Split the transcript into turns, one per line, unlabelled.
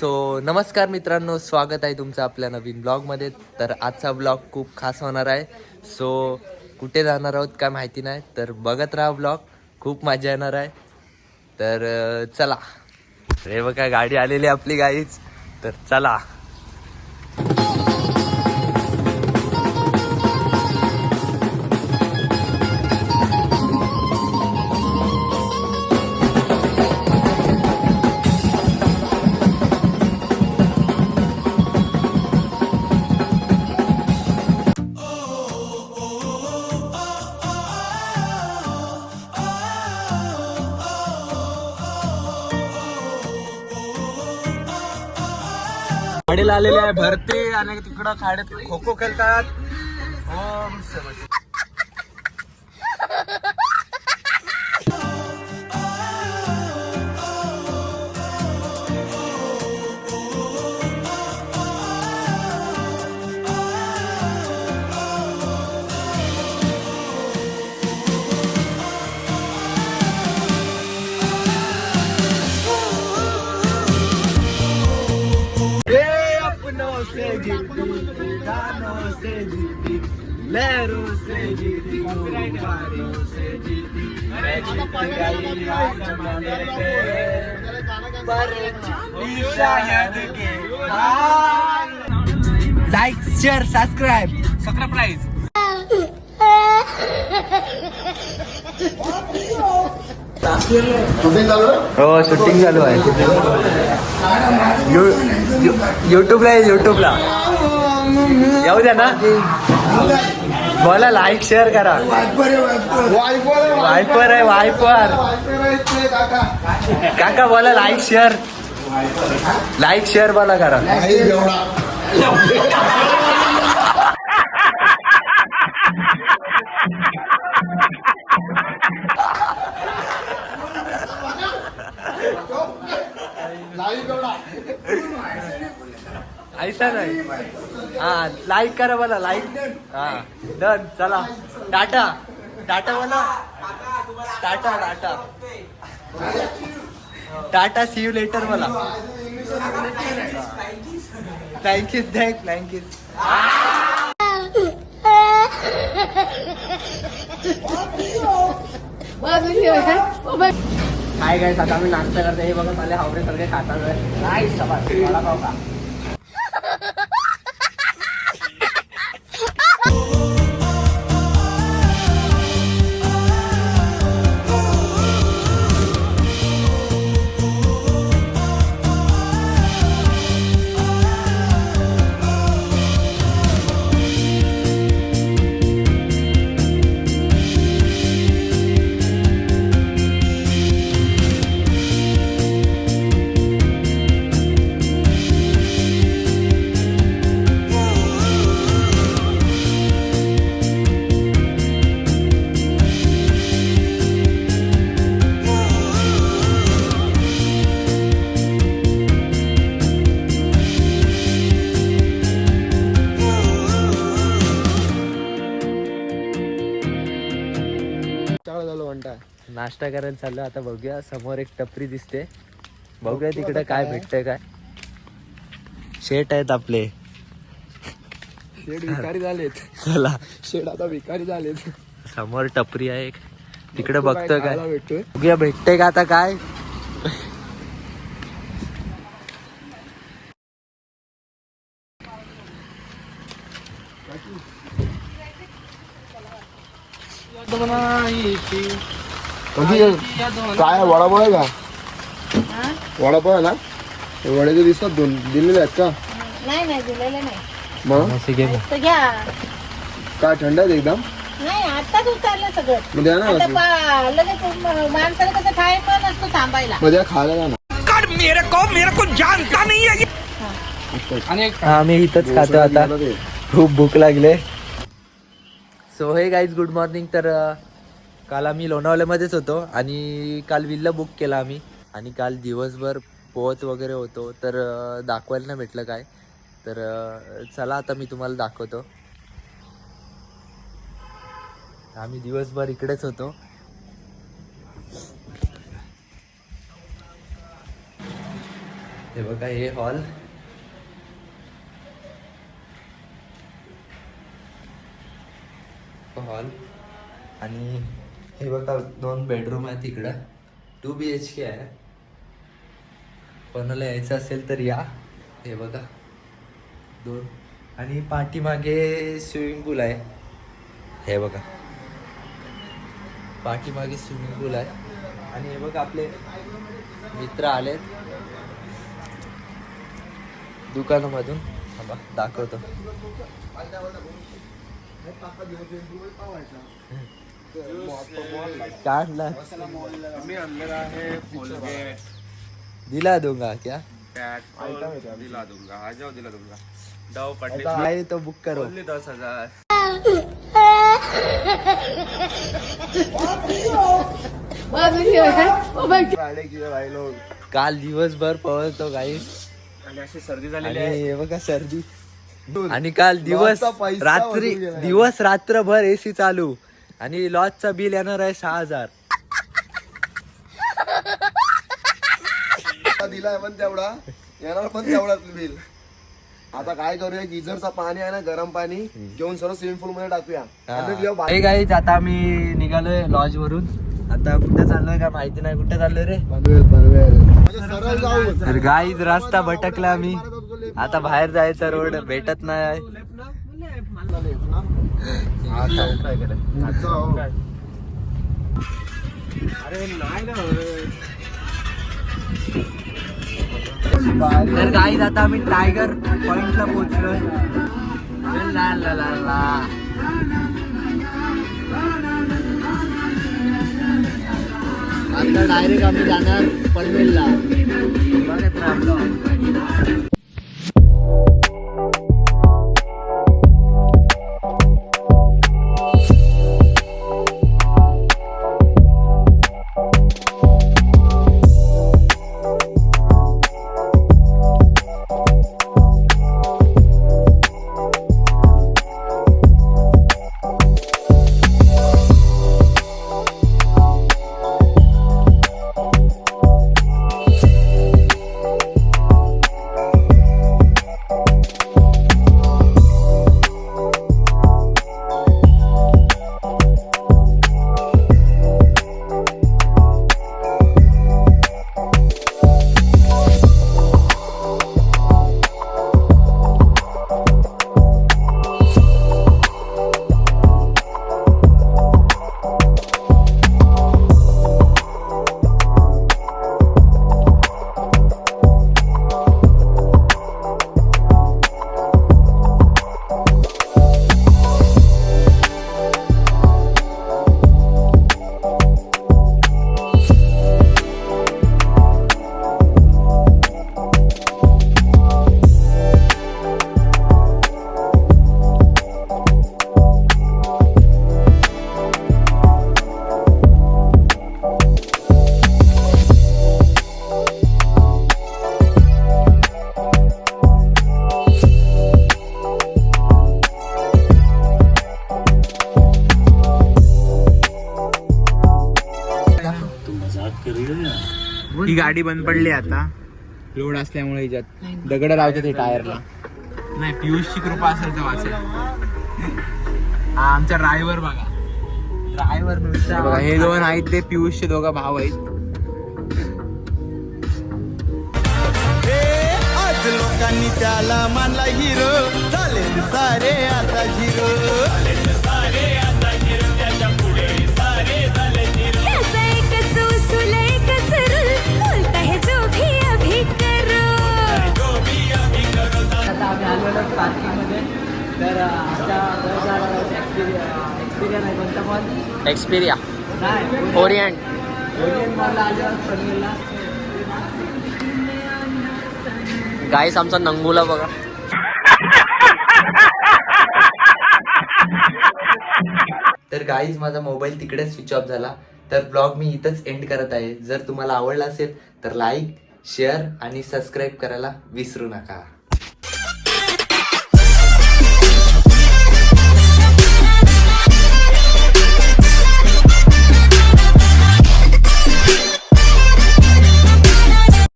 So नमस्कार मित्रांनो, स्वागत आहे तुमचं आपल्या नवीन ब्लॉगमध्ये. तर आजचा ब्लॉग खूप खास होणार आहे. सो कुठे जाणार आहोत काय माहिती नाही, तर बघत राहा ब्लॉग, खूप मजा येणार आहे. तर चला, हे बघा गाडी आलेली आपली गाईच, तर चला.
खाडीला आलेले आहे भरते आणि तिकडं खाड्यात खो खो खेळतात. ओम समज गानों से जीती, लहरों से जीती, गुब्बारों से जीती, मैं जीत गई आसमाने पे, पर शायद के
लाईक, शेअर, सबस्क्राईब. हो, शूटिंग चालू आहे. युट्यूबला येऊ द्या ना. बोला, लाईक शेअर करा. वायपर आहे, वायपर. काका बोला, लाईक शेअर बोला करा. ऐसा नाही. हा, लाईक करा मला, लाईक. हा, डन. चला, टाटा बोला. टाटा सी यू लेटर मला. थँक्यू.
काय काय आता आम्ही नाश्ता करतो. हे बघा चालले हावरे सारखे खातात. नाही सबास मला खाऊ का.
नाश्ता करायला चाललो. आता बघूया, समोर एक टपरी दिसते, बघूया तिकडे काय भेटतंय. काय शेट आहेत आपले.
शेड विकारी झालेत.
चला,
शेड आता विकारी झालेत.
समोर टपरी आहे एक, तिकडे बघतोय काय
भेटतोय.
बघूया भेटतंय का आता. काय
काय वडापाव आहे का? वडापाव आहे ना? वडे तर दिसतात, दोन दिलेले आहेत का?
नाही दिलेले नाही.
मग
तर घ्या.
काय थंड आहेत एकदम?
नाही, आताच उतरलं सगळं.
मग द्या ना.
लगेच माणसाला कसं टाइम नसतो थांबायला.
मग द्या खायला द्या ना.
आम्ही इथंच खातो आता, खूप भूक लागले. सो हे गाईज, गुड मॉर्निंग. तर काल आम्ही लोणावळ्यामध्येच होतो आणि काल विल्ला बुक केला आम्ही, आणि काल दिवसभर पोहत वगैरे होतो, तर दाखवायला नाही भेटलं काय. तर चला आता मी तुम्हाला दाखवतो. आम्ही दिवसभर इकडेच होतो. हे बघा हे हॉल. हॉल आणि हे बघा 2 बेडरूम आहेत इकडं. 2 BHK आहे. कोणाला यायचं असेल तर या. हे बघा 2 आणि पाठीमागे स्विमिंग पूल आहे. हे बघा पाठीमागे स्विमिंग पूल आहे. आणि हे बघा आपले मित्र आलेत दुकानामधून. दाखवतो. काढला
मी आणलेला आहे कोलगेट.
दिला दूंगा क्या
दिला दूंगा. आ जाओ दिला दूंगा. डव पट्टे
आहे तो बुक करो.
10,000.
काल दिवसभर पळतो काही
आणि अशी सर्दी झालेली
आणि
आहे.
हे बघा सर्दी. आणि काल दिवस
लॉजचा पैसा
रात्री
वसूल केला.
दिवस रात्रभर AC चालू आणि लॉजचा बिल येणार आहे 6,000.
दिलाय पण तेवढा येणार पण तेवढाच बिल. आता काय करूया गिझरचा पाणी आहे ना गरम पाणी घेऊन सर्व स्विमिंग पूल मध्ये टाकूया. आणि तुझ्या
हे गाईज आता आम्ही निघालोय लॉज वरून. आता कुठे चाललोय काय माहिती नाही. कुठे चाललोय रे.
सरळ जाऊ.
तर गाईज रस्ता भटकला आम्ही. आता बाहेर जायचा रोड भेटत नाही. तर गाईज आता आम्ही टायगर पॉइंटला पोहोचलोय. ला ला ला ला. आता डायरेक्ट आम्ही जाणार पनवेलला. बघत राहा vlog.
ही गाडी बंद पडली आता लोड असल्यामुळे हिच्यात दगड लावतात हे टायरला. नाही पियुषची कृपा असेल तर वाचेल. हा आमचा ड्रायव्हर बघा.
ड्रायव्हर
बघा हे 2 आहेत ते पियुषचे 2 भाऊ आहेत.
आज लोकांनी त्याला मानला हिरो झाले सारे आता झिरो.
आता आम्ही आलेलो पार्किंग मध्ये. तर आता एक्सपिरिया नाही कोणता मॉल.
एक्सपिरिया
नाही
ओरिएंट.
ओरिएंट मॉलला आल्यावर पनवेलला.
गाईस आमचा नंगूला बघा.
तर गाईज माझा मोबाईल तिकडेच स्विच ऑफ झाला. तर ब्लॉग मी इथंच एंड करत आहे. जर तुम्हाला आवडला असेल तर लाईक शेअर आणि सबस्क्राईब करायला विसरू नका.